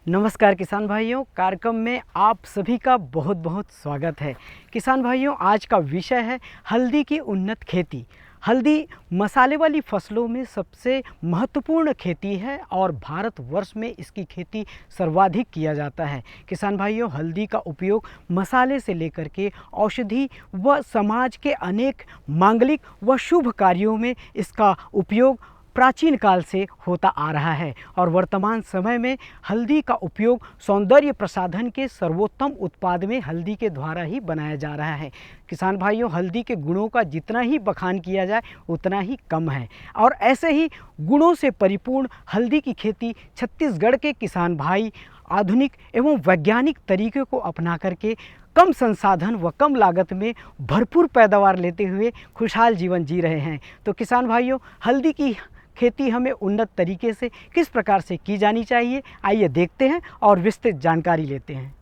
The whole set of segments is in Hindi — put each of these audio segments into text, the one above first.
नमस्कार किसान भाइयों, कार्यक्रम में आप सभी का बहुत बहुत स्वागत है। किसान भाइयों, आज का विषय है हल्दी की उन्नत खेती। हल्दी मसाले वाली फसलों में सबसे महत्वपूर्ण खेती है और भारतवर्ष में इसकी खेती सर्वाधिक किया जाता है। किसान भाइयों, हल्दी का उपयोग मसाले से लेकर के औषधि व समाज के अनेक मांगलिक व शुभ कार्यों में इसका उपयोग प्राचीन काल से होता आ रहा है और वर्तमान समय में हल्दी का उपयोग सौंदर्य प्रसाधन के सर्वोत्तम उत्पाद में हल्दी के द्वारा ही बनाया जा रहा है। किसान भाइयों, हल्दी के गुणों का जितना ही बखान किया जाए उतना ही कम है और ऐसे ही गुणों से परिपूर्ण हल्दी की खेती छत्तीसगढ़ के किसान भाई आधुनिक एवं वैज्ञानिक तरीके को अपना करके कम संसाधन व कम लागत में भरपूर पैदावार लेते हुए खुशहाल जीवन जी रहे हैं। तो किसान भाइयों, हल्दी की खेती हमें उन्नत तरीके से किस प्रकार से की जानी चाहिए, आइए देखते हैं और विस्तृत जानकारी लेते हैं।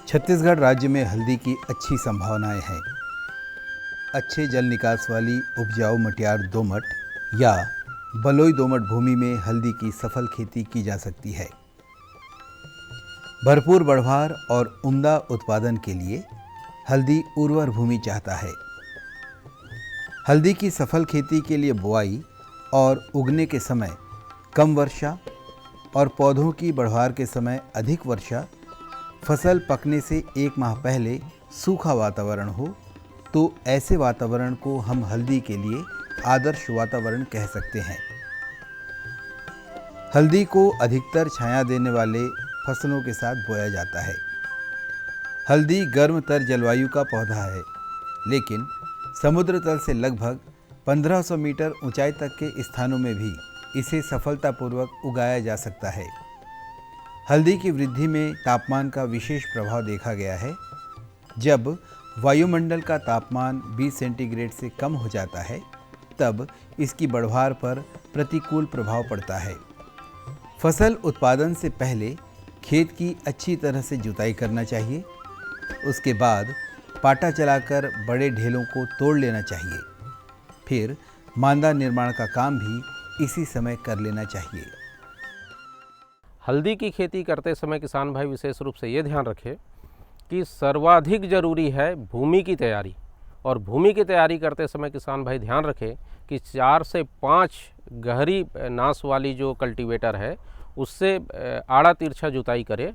छत्तीसगढ़ राज्य में हल्दी की अच्छी संभावनाएं हैं। अच्छे जल निकास वाली उपजाऊ मटियार दोमट या बलुई दोमट भूमि में हल्दी की सफल खेती की जा सकती है। भरपूर बढ़वार और उम्दा उत्पादन के लिए हल्दी उर्वर भूमि चाहता है। हल्दी की सफल खेती के लिए बुआई और उगने के समय कम वर्षा और पौधों की बढ़वार के समय अधिक वर्षा, फसल पकने से 1 माह पहले सूखा वातावरण हो तो ऐसे वातावरण को हम हल्दी के लिए आदर्श वातावरण कह सकते हैं। हल्दी को अधिकतर छाया देने वाले फसलों के साथ बोया जाता है। हल्दी गर्म तर जलवायु का पौधा है, लेकिन समुद्र तल से लगभग 1500 मीटर ऊंचाई तक के स्थानों में भी इसे सफलतापूर्वक उगाया जा सकता है। हल्दी की वृद्धि में तापमान का विशेष प्रभाव देखा गया है। जब वायुमंडल का तापमान 20 सेंटीग्रेड से कम हो जाता है, तब इसकी बढ़वार पर प्रतिकूल प्रभाव पड़ता है। फसल उत्पादन से पहले खेत की अच्छी तरह से जुताई करना चाहिए। उसके बाद पाटा चलाकर बड़े ढेलों को तोड़ लेना चाहिए। फिर मांदा निर्माण का काम भी इसी समय कर लेना चाहिए। हल्दी की खेती करते समय किसान भाई विशेष रूप से ये ध्यान रखें कि सर्वाधिक जरूरी है भूमि की तैयारी। और भूमि की तैयारी करते समय किसान भाई ध्यान रखें कि 4 से 5 गहरी नास वाली जो कल्टीवेटर है उससे आड़ा तिरछा जुताई करे।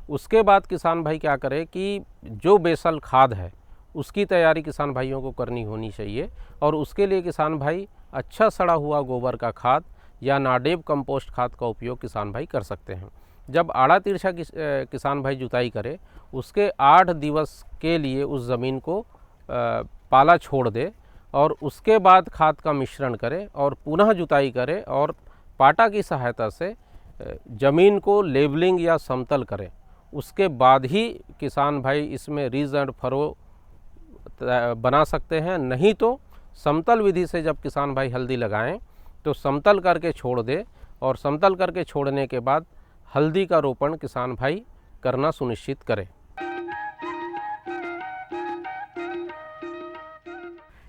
उसके बाद किसान भाई क्या करें कि जो बेसल खाद है उसकी तैयारी किसान भाइयों को करनी होनी चाहिए। और उसके लिए किसान भाई अच्छा सड़ा हुआ गोबर का खाद या नाडेब कंपोस्ट खाद का उपयोग किसान भाई कर सकते हैं। जब आड़ा तिरछा किसान भाई जुताई करे, उसके 8 दिवस के लिए उस ज़मीन को पाला छोड़ दे और उसके बाद खाद का मिश्रण करे और पुनः जुताई करे और पाटा की सहायता से ज़मीन को लेवलिंग या समतल करे। उसके बाद ही किसान भाई इसमें रिज एंड फरो बना सकते हैं। नहीं तो समतल विधि से जब किसान भाई हल्दी लगाएं तो समतल करके छोड़ दे और समतल करके छोड़ने के बाद हल्दी का रोपण किसान भाई करना सुनिश्चित करें।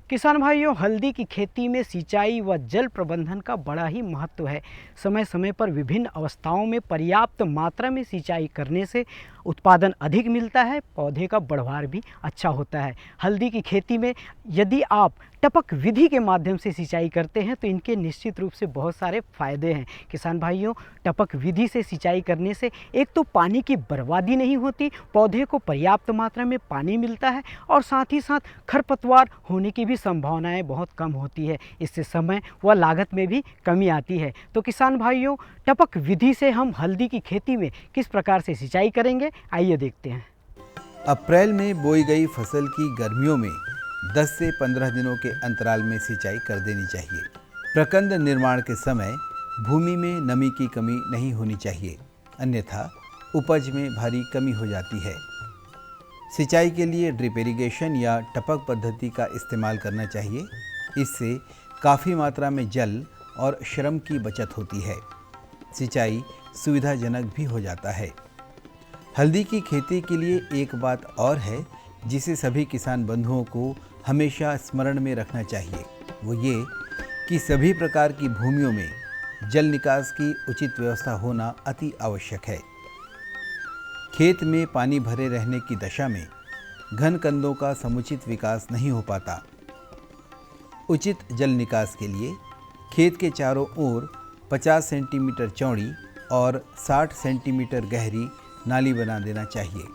किसान भाइयों, हल्दी की खेती में सिंचाई व जल प्रबंधन का बड़ा ही महत्व है। समय समय पर विभिन्न अवस्थाओं में पर्याप्त मात्रा में सिंचाई करने से उत्पादन अधिक मिलता है, पौधे का बढ़वार भी अच्छा होता है। हल्दी की खेती में यदि आप टपक विधि के माध्यम से सिंचाई करते हैं तो इनके निश्चित रूप से बहुत सारे फायदे हैं। किसान भाइयों, टपक विधि से सिंचाई करने से एक तो पानी की बर्बादी नहीं होती, पौधे को पर्याप्त मात्रा में पानी मिलता है और साथ ही साथ खरपतवार होने की भी संभावनाएं बहुत कम होती है। इससे समय व लागत में भी कमी आती है। तो किसान भाइयों, टपक विधि से हम हल्दी की खेती में किस प्रकार से सिंचाई करेंगे, आइए देखते हैं। अप्रैल में बोई गई फसल की गर्मियों में 10 से 15 दिनों के अंतराल में सिंचाई कर देनी चाहिए। प्रकंद निर्माण के समय भूमि में नमी की कमी नहीं होनी चाहिए, अन्यथा उपज में भारी कमी हो जाती है। सिंचाई के लिए ड्रिप इरिगेशन या टपक पद्धति का इस्तेमाल करना चाहिए। इससे काफ़ी मात्रा में जल और श्रम की बचत होती है। सिंचाई सुविधाजनक भी हो जाता है। हल्दी की खेती के लिए एक बात और है जिसे सभी किसान बंधुओं को हमेशा स्मरण में रखना चाहिए, वो ये कि सभी प्रकार की भूमियों में जल निकास की उचित व्यवस्था होना अति आवश्यक है। खेत में पानी भरे रहने की दशा में घन कंदों का समुचित विकास नहीं हो पाता। उचित जल निकास के लिए खेत के चारों ओर 50 सेंटीमीटर चौड़ी और 60 सेंटीमीटर गहरी नाली बना देना चाहिए।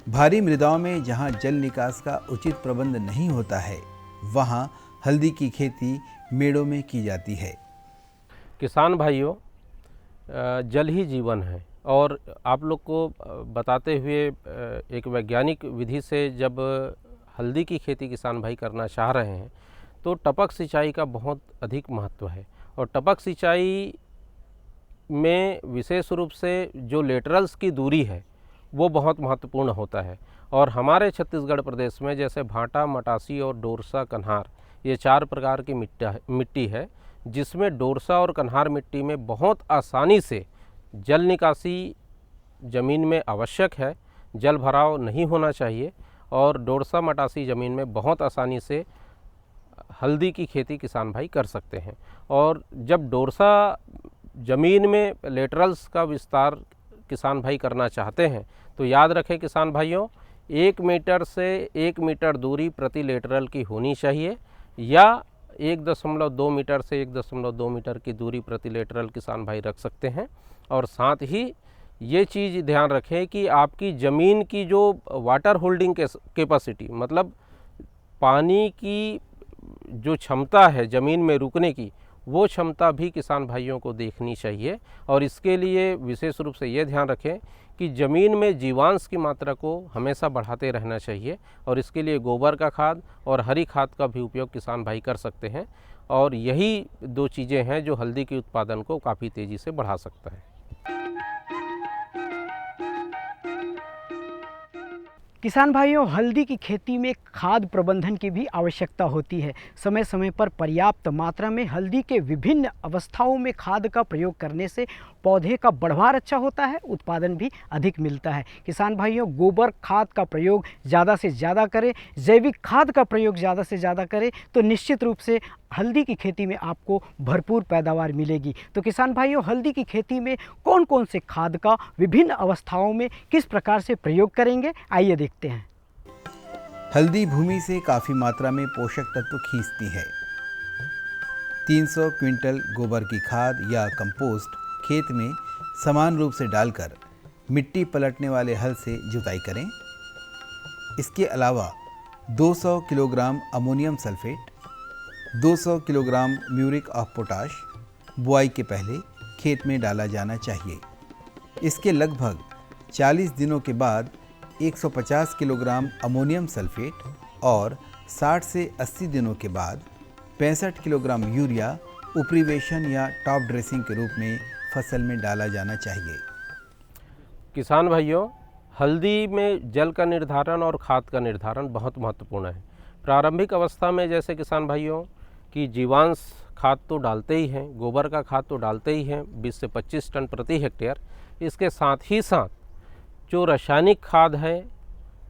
भारी मृदाओं में जहां जल निकास का उचित प्रबंध नहीं होता है, वहां हल्दी की खेती मेड़ों में की जाती है। किसान भाइयों, जल ही जीवन है और आप लोग को बताते हुए एक वैज्ञानिक विधि से जब हल्दी की खेती किसान भाई करना चाह रहे हैं तो टपक सिंचाई का बहुत अधिक महत्व है। और टपक सिंचाई में विशेष रूप से जो लेटरल्स की दूरी है वो बहुत महत्वपूर्ण होता है। और हमारे छत्तीसगढ़ प्रदेश में जैसे भाटा, मटासी और डोरसा, कन्हार, ये 4 प्रकार की मिट्टी है, जिसमें डोरसा और कन्हार मिट्टी में बहुत आसानी से जल निकासी ज़मीन में आवश्यक है, जल भराव नहीं होना चाहिए। और डोरसा मटासी ज़मीन में बहुत आसानी से हल्दी की खेती किसान भाई कर सकते हैं। और जब डोरसा ज़मीन में लेटरल्स का विस्तार किसान भाई करना चाहते हैं तो याद रखें किसान भाइयों, 1 मीटर से 1 मीटर दूरी प्रति लेटरल की होनी चाहिए, या 1.2 मीटर से 1.2 मीटर की दूरी प्रति लेटरल किसान भाई रख सकते हैं। और साथ ही ये चीज़ ध्यान रखें कि आपकी ज़मीन की जो वाटर होल्डिंग कैपेसिटी, मतलब पानी की जो क्षमता है ज़मीन में रुकने की, वो क्षमता भी किसान भाइयों को देखनी चाहिए। और इसके लिए विशेष रूप से ये ध्यान रखें कि ज़मीन में जीवांश की मात्रा को हमेशा बढ़ाते रहना चाहिए। और इसके लिए गोबर का खाद और हरी खाद का भी उपयोग किसान भाई कर सकते हैं। और यही 2 चीज़ें हैं जो हल्दी के उत्पादन को काफ़ी तेज़ी से बढ़ा सकता है। किसान भाइयों, हल्दी की खेती में खाद प्रबंधन की भी आवश्यकता होती है। समय समय पर पर्याप्त मात्रा में हल्दी के विभिन्न अवस्थाओं में खाद का प्रयोग करने से पौधे का बढ़वार अच्छा होता है, उत्पादन भी अधिक मिलता है। किसान भाइयों, गोबर खाद का प्रयोग ज़्यादा से ज़्यादा करें, जैविक खाद का प्रयोग ज़्यादा से ज़्यादा करें तो निश्चित रूप से हल्दी की खेती में आपको भरपूर पैदावार मिलेगी। तो किसान भाइयों, हल्दी की खेती में कौन कौन से खाद का विभिन्न अवस्थाओं में किस प्रकार से प्रयोग करेंगे, आइए देखते हैं। हल्दी भूमि से काफ़ी मात्रा में पोषक तत्व खींचती है। 300 क्विंटल गोबर की खाद या कंपोस्ट खेत में समान रूप से डालकर मिट्टी पलटने वाले हल से जुताई करें। इसके अलावा 200 kilogram ammonium sulphate, 200 kilogram muriate of potash बुआई के पहले खेत में डाला जाना चाहिए। इसके लगभग 40 दिनों के बाद 150 किलोग्राम अमोनियम सल्फेट और 60 से 80 दिनों के बाद 65 किलोग्राम यूरिया उपरिवेशन या टॉप ड्रेसिंग के रूप में फसल में डाला जाना चाहिए। किसान भाइयों, हल्दी में जल का निर्धारण और खाद का निर्धारण बहुत महत्वपूर्ण है। प्रारंभिक अवस्था में जैसे किसान भाइयों कि जीवांश खाद तो डालते ही हैं, गोबर का खाद तो डालते ही हैं 20 से 25 टन प्रति हेक्टेयर। इसके साथ ही साथ जो रासायनिक खाद है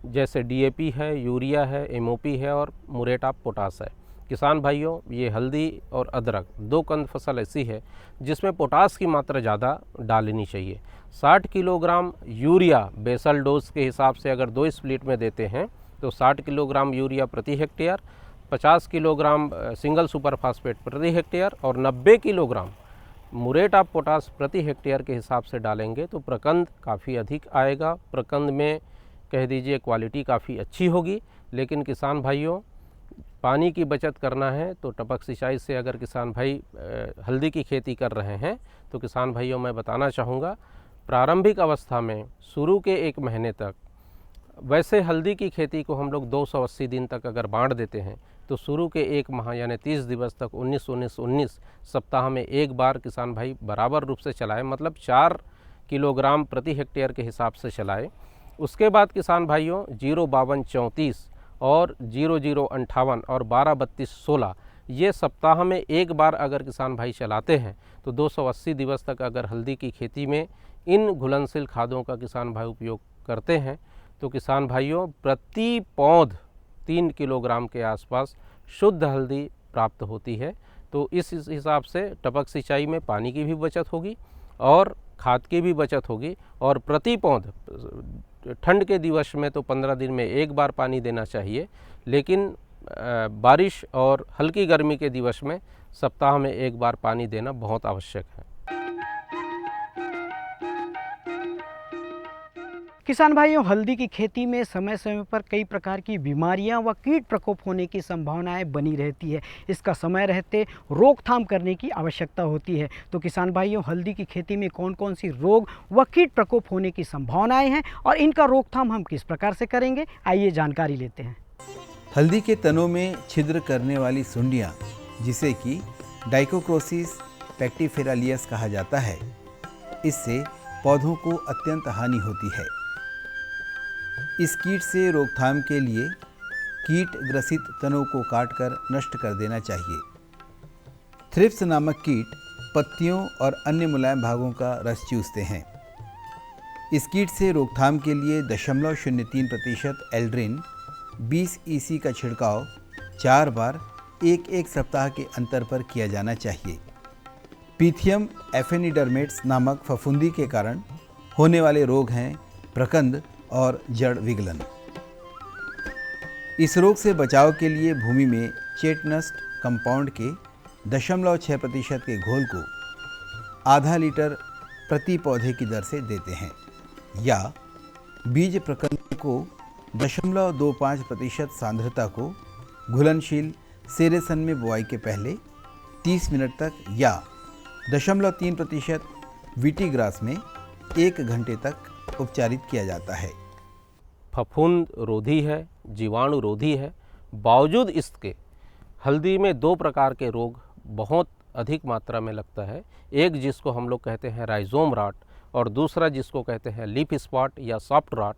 जैसे DAP है, यूरिया है, MOP है और म्यूरेट ऑफ पोटाश है। किसान भाइयों, ये हल्दी और अदरक 2 कंद फसल ऐसी है जिसमें पोटाश की मात्रा ज़्यादा डालनी चाहिए। 60 किलोग्राम यूरिया बेसल डोज के हिसाब से अगर 2 स्प्लिट में देते हैं तो 60 किलोग्राम यूरिया प्रति hectare, 50 kilogram single super phosphate प्रति हेक्टेयर और 90 किलोग्राम म्यूरेट ऑफ पोटाश प्रति हेक्टेयर के हिसाब से डालेंगे तो प्रकंद काफ़ी अधिक आएगा। प्रकंद में कह दीजिए क्वालिटी काफ़ी अच्छी होगी। लेकिन किसान भाइयों, पानी की बचत करना है तो टपक सिंचाई से अगर किसान भाई हल्दी की खेती कर रहे हैं तो किसान भाइयों मैं बताना चाहूँगा, प्रारंभिक अवस्था में शुरू के 1 महीने तक, वैसे हल्दी की खेती को हम लोग 280 दिन तक अगर बांट देते हैं तो शुरू के 1 माह यानी 30 दिवस तक 19-19-19 सप्ताह में एक बार किसान भाई बराबर रूप से चलाएं, मतलब 4 किलोग्राम प्रति हेक्टेयर के हिसाब से चलाएं। उसके बाद किसान भाइयों 0-52-34 और 0-0-58 और 12-32-16 ये सप्ताह में एक बार अगर किसान भाई चलाते हैं तो 280 दिवस तक अगर हल्दी की खेती में इन घुलनशील खादों का किसान भाई उपयोग करते हैं तो किसान भाइयों प्रति पौध 3 किलोग्राम के आसपास शुद्ध हल्दी प्राप्त होती है। तो इस हिसाब से टपक सिंचाई में पानी की भी बचत होगी और खाद की भी बचत होगी और प्रति पौध ठंड के दिवस में तो 15 दिन में एक बार पानी देना चाहिए, लेकिन बारिश और हल्की गर्मी के दिवस में सप्ताह में एक बार पानी देना बहुत आवश्यक है। किसान भाइयों, हल्दी की खेती में समय समय पर कई प्रकार की बीमारियां व कीट प्रकोप होने की संभावनाएं बनी रहती है। इसका समय रहते रोकथाम करने की आवश्यकता होती है। तो किसान भाइयों, हल्दी की खेती में कौन कौन सी रोग व कीट प्रकोप होने की संभावनाएं हैं और इनका रोकथाम हम किस प्रकार से करेंगे, आइए जानकारी लेते हैं। हल्दी के तनों में छिद्र करने वाली सुंडियां, जिसे कि डाइकोक्रोसिस पैक्टिफेरालियस कहा जाता है, इससे पौधों को अत्यंत हानि होती है। इस कीट से रोकथाम के लिए कीट ग्रसित तनों को काटकर नष्ट कर देना चाहिए। थ्रिप्स नामक कीट पत्तियों और अन्य मुलायम भागों का रस चूसते हैं। इस कीट से रोकथाम के लिए 0.03% एल्ड्रिन 20 EC का छिड़काव 4 बार 1-1 सप्ताह के अंतर पर किया जाना चाहिए। पीथियम एफेनिडर्मेट्स नामक फफूंदी के कारण होने वाले रोग हैं प्रकंद और जड़ विगलन। इस रोग से बचाव के लिए भूमि में चेटनस्ट कंपाउंड के 0.6% के घोल को आधा लीटर प्रति पौधे की दर से देते हैं, या बीज प्रकंद को 0.25% सांद्रता को घुलनशील सेरेसन में बुआई के पहले 30 मिनट तक या 0.3% वीटीग्रास में 1 घंटे तक उपचारित किया जाता है। फफूंद रोधी है, जीवाणु रोधी है। बावजूद इसके हल्दी में 2 प्रकार के रोग बहुत अधिक मात्रा में लगता है। एक जिसको हम लोग कहते हैं राइजोम राट और दूसरा जिसको कहते हैं लीफ स्पॉट या सॉफ्ट राट।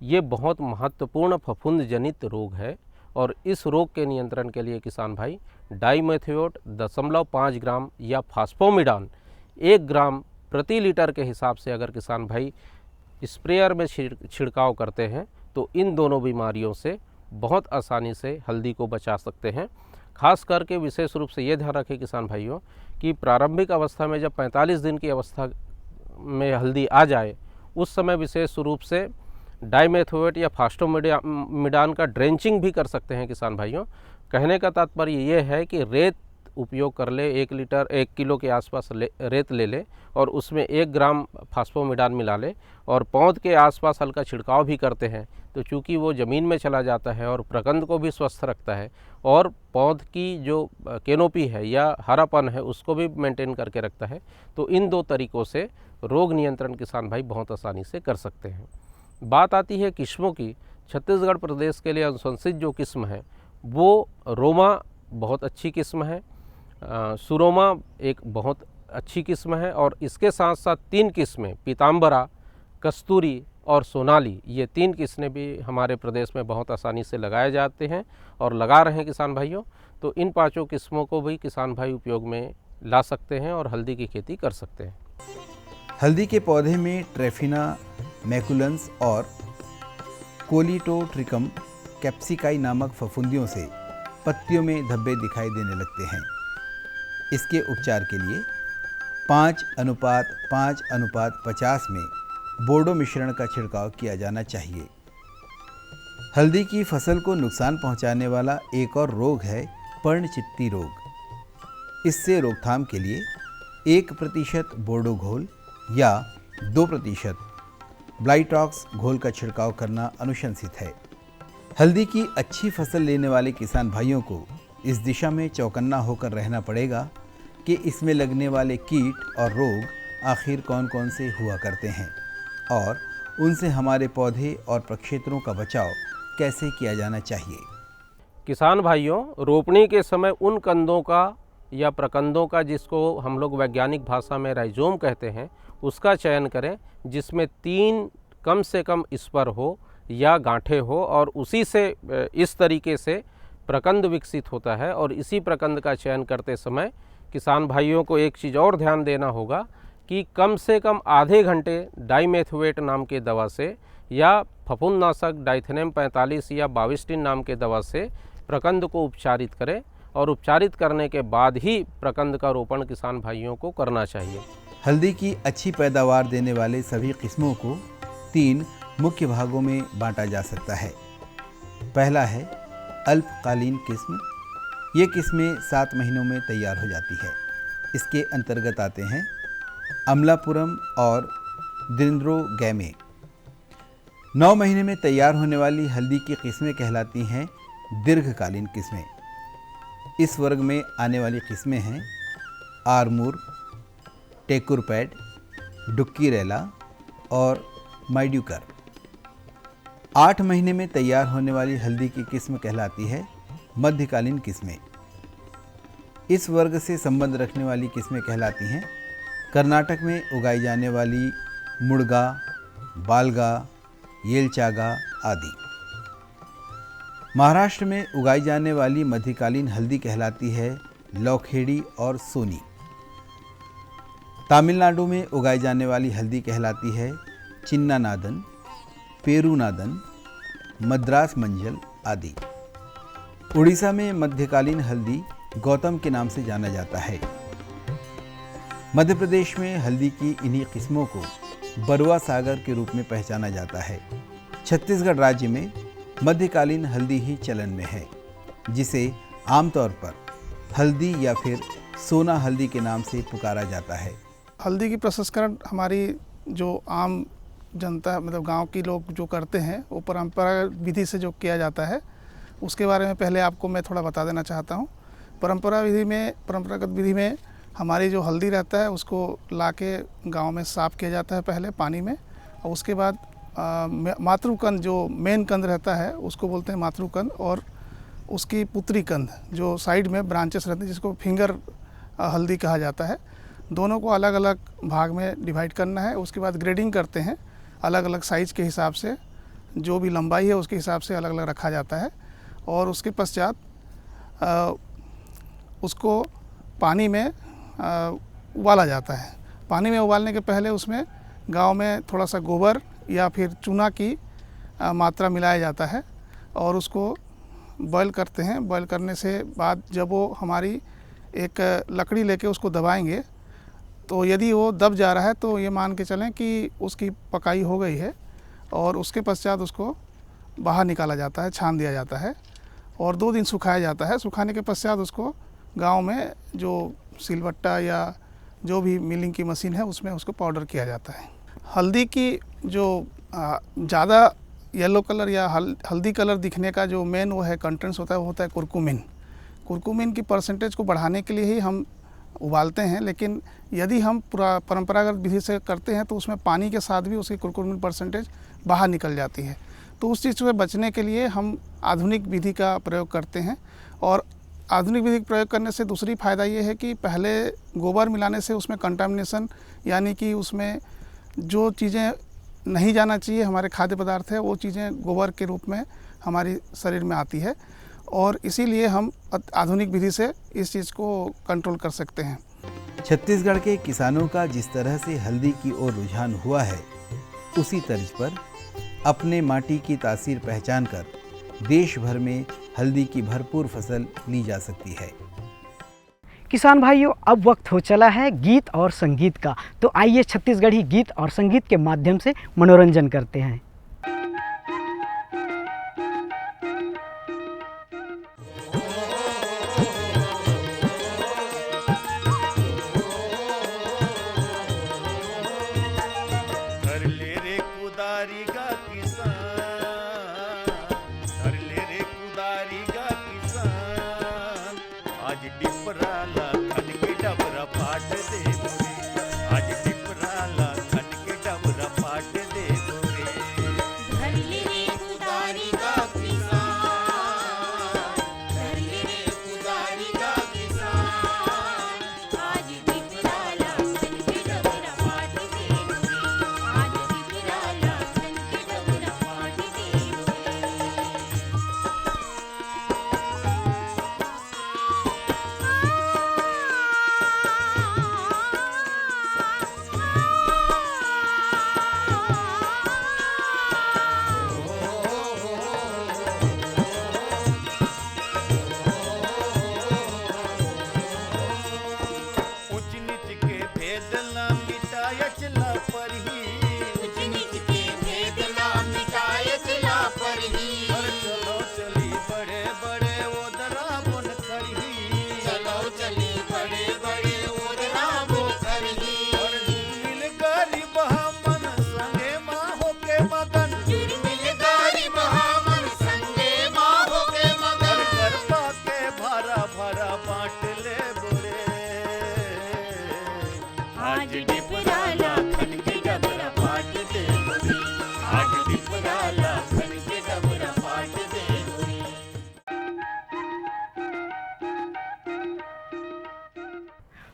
ये बहुत महत्वपूर्ण फफूंद जनित रोग है और इस रोग के नियंत्रण के लिए किसान भाई डाइमेथोएट 0.5 ग्राम या फास्फोमिडान 1 ग्राम प्रति लीटर के हिसाब से अगर किसान भाई स्प्रेयर में छिड़काव करते हैं तो इन दोनों बीमारियों से बहुत आसानी से हल्दी को बचा सकते हैं। खास करके विशेष रूप से ये ध्यान रखें किसान भाइयों कि प्रारंभिक अवस्था में जब 45 दिन की अवस्था में हल्दी आ जाए उस समय विशेष रूप से डाइमेथोएट या फास्फोमिडान का ड्रेंचिंग भी कर सकते हैं किसान भाइयों। कहने का तात्पर्य ये है कि रेत उपयोग कर ले, 1 किलो के आसपास रेत ले ले और उसमें 1 ग्राम फास्फोमिडान मिला ले और पौध के आसपास हल्का छिड़काव भी करते हैं तो चूँकि वो ज़मीन में चला जाता है और प्रकंद को भी स्वस्थ रखता है और पौध की जो कैनोपी है या हरापन है उसको भी मेंटेन करके रखता है। तो इन 2 तरीक़ों से रोग नियंत्रण किसान भाई बहुत आसानी से कर सकते हैं। बात आती है किस्मों की। छत्तीसगढ़ प्रदेश के लिए अनुशंसित जो किस्म है वो रोमा बहुत अच्छी किस्म है, सुरोमा एक बहुत अच्छी किस्म है और इसके साथ साथ 3 किस्में पीताम्बरा, कस्तूरी और सोनाली, ये 3 किस्में भी हमारे प्रदेश में बहुत आसानी से लगाए जाते हैं और लगा रहे हैं किसान भाइयों। तो इन 5 किस्मों को भी किसान भाई उपयोग में ला सकते हैं और हल्दी की खेती कर सकते हैं। हल्दी के पौधे में ट्रेफिना मैकुलेंस और कोलिटोट्रिकम कैप्सिकाई नामक फफूंदियों से पत्तियों में धब्बे दिखाई देने लगते हैं। इसके उपचार के लिए 5:5:50 में बोर्डो मिश्रण का छिड़काव किया जाना चाहिए। हल्दी की फसल को नुकसान पहुंचाने वाला एक और रोग है पर्णचित्ती रोग। इससे रोकथाम के लिए 1% बोर्डो घोल या 2% ब्लाइटॉक्स घोल का छिड़काव करना अनुशंसित है। हल्दी की अच्छी फसल लेने वाले किसान भाइयों को इस दिशा में चौकन्ना होकर रहना पड़ेगा कि इसमें लगने वाले कीट और रोग आखिर कौन कौन से हुआ करते हैं और उनसे हमारे पौधे और प्रक्षेत्रों का बचाव कैसे किया जाना चाहिए। किसान भाइयों, रोपनी के समय उन कंदों का या प्रकंदों का जिसको हम लोग वैज्ञानिक भाषा में राइजोम कहते हैं उसका चयन करें जिसमें 3 कम से कम स्पर हो या गांठें हो और उसी से इस तरीके से प्रकंद विकसित होता है। और इसी प्रकंद का चयन करते समय किसान भाइयों को एक चीज़ और ध्यान देना होगा कि कम से कम आधे घंटे डाइमेथोएट नाम के दवा से या फफूंदनाशक डाइथेनेम 45 या बाविस्टिन नाम के दवा से प्रकंद को उपचारित करें और उपचारित करने के बाद ही प्रकंद का रोपण किसान भाइयों को करना चाहिए। हल्दी की अच्छी पैदावार देने वाले सभी किस्मों को 3 मुख्य भागों में बांटा जा सकता है। पहला है अल्पकालीन किस्म। ये किस्में 7 महीनों में तैयार हो जाती है। इसके अंतर्गत आते हैं अमलापुरम और द्रिंद्रोगैमे। 9 महीने में तैयार होने वाली हल्दी की किस्में कहलाती हैं दीर्घकालीन किस्में। इस वर्ग में आने वाली किस्में हैं आरमूर, टेकुरपैड, डुक्कीरेला और माइड्यूकर। 8 महीने में तैयार होने वाली हल्दी की किस्म कहलाती है मध्यकालीन किस्में। इस वर्ग से संबंध रखने वाली किस्में कहलाती हैं कर्नाटक में उगाई जाने वाली मुड़गा, बालगा, येलचागा आदि। महाराष्ट्र में उगाई जाने वाली मध्यकालीन हल्दी कहलाती है लौखेड़ी और सोनी। तमिलनाडु में उगाई जाने वाली हल्दी कहलाती है चिन्नानादन, पेरूनादन, मद्रास मंजल आदि। उड़ीसा में मध्यकालीन हल्दी गौतम के नाम से जाना जाता है। मध्य प्रदेश में हल्दी की इन्हीं किस्मों को बरुआ सागर के रूप में पहचाना जाता है। छत्तीसगढ़ राज्य में मध्यकालीन हल्दी ही चलन में है, जिसे आमतौर पर हल्दी या फिर सोना हल्दी के नाम से पुकारा जाता है। हल्दी की प्रसंस्करण हमारी जो आम जनता मतलब गांव के लोग जो करते हैं वो परंपरागत विधि से जो किया जाता है उसके बारे में पहले आपको मैं थोड़ा बता देना चाहता हूँ। परंपरागत विधि में हमारी जो हल्दी रहता है उसको लाके गांव में साफ़ किया जाता है पहले पानी में, और उसके बाद मातृकंद जो मेन कंद रहता है उसको बोलते हैं मातृकंद, और उसकी पुत्री कंद जो साइड में ब्रांचेस रहते हैं जिसको फिंगर हल्दी कहा जाता है। दोनों को अलग अलग भाग में डिवाइड करना है। उसके बाद ग्रेडिंग करते हैं अलग अलग साइज़ के हिसाब से, जो भी लंबाई है उसके हिसाब से अलग अलग रखा जाता है। और उसके पश्चात उसको पानी में उबाला जाता है। पानी में उबालने के पहले उसमें गांव में थोड़ा सा गोबर या फिर चूना की मात्रा मिलाया जाता है और उसको बॉयल करते हैं। बॉयल करने से बाद जब वो हमारी एक लकड़ी लेके उसको दबाएंगे तो यदि वो दब जा रहा है तो ये मान के चलें कि उसकी पकाई हो गई है, और उसके पश्चात उसको बाहर निकाला जाता है, छान दिया जाता है और 2 दिन सुखाया जाता है। सुखाने के पश्चात उसको गांव में जो सिलबट्टा या जो भी मिलिंग की मशीन है उसमें उसको पाउडर किया जाता है। हल्दी की जो ज़्यादा येलो कलर या हल्दी कलर दिखने का जो मेन वो है कंटेंट्स होता है वो होता है कुरकुमिन। कुरकुमिन की परसेंटेज को बढ़ाने के लिए ही हम उबालते हैं, लेकिन यदि हम पूरा परंपरागत विधि से करते हैं तो उसमें पानी के साथ भी उसकी कुरकुमिन परसेंटेज बाहर निकल जाती है। तो उस चीज़ से बचने के लिए हम आधुनिक विधि का प्रयोग करते हैं। और आधुनिक विधि का प्रयोग करने से दूसरी फ़ायदा ये है कि पहले गोबर मिलाने से उसमें कंटामिनेशन यानी कि उसमें जो चीज़ें नहीं जाना चाहिए हमारे खाद्य पदार्थ है वो चीज़ें गोबर के रूप में हमारी शरीर में आती है, और इसीलिए हम आधुनिक विधि से इस चीज़ को कंट्रोल कर सकते हैं। छत्तीसगढ़ के किसानों का जिस तरह से हल्दी की ओर रुझान हुआ है, उसी तर्ज पर अपने माटी की तासीर पहचान कर देश भर में हल्दी की भरपूर फसल ली जा सकती है। किसान भाइयों, अब वक्त हो चला है गीत और संगीत का, तो आइए छत्तीसगढ़ी गीत और संगीत के माध्यम से मनोरंजन करते हैं। चिल्ला पर ही ऊंच नीच के भेद ला मिटाए चिल्ला पर ही और चलो चली बड़े बड़े ओदरा बुन खड़ी चलो चली बड़े बड़े उदरा बोकर ही और मिल गरीब हमन संगे माँ होके मगन जुर्मिल गरीब हमन संगे माहो के और मगन गरबा के भरा भरा बांट ले बुरे आज डिपरा लाखन के डबरा पाट दे गोरी आज डिपरा लाखन के डबरा पाट दे गोरी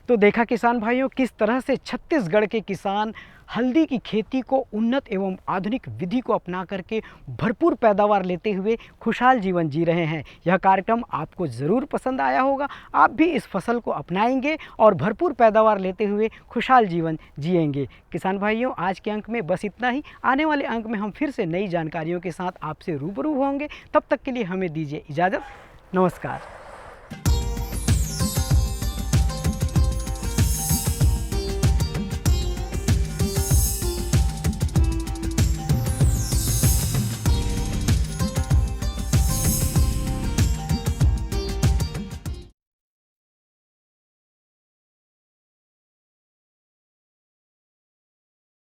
तो देखा किसान भाइयों किस तरह से छत्तीसगढ़ के किसान हल्दी की खेती को उन्नत एवं आधुनिक विधि को अपना करके भरपूर पैदावार लेते हुए खुशहाल जीवन जी रहे हैं। यह कार्यक्रम आपको ज़रूर पसंद आया होगा। आप भी इस फसल को अपनाएंगे और भरपूर पैदावार लेते हुए खुशहाल जीवन जिएंगे। किसान भाइयों आज के अंक में बस इतना ही। आने वाले अंक में हम फिर से नई जानकारियों के साथ आपसे रूबरू होंगे। तब तक के लिए हमें दीजिए इजाज़त। नमस्कार।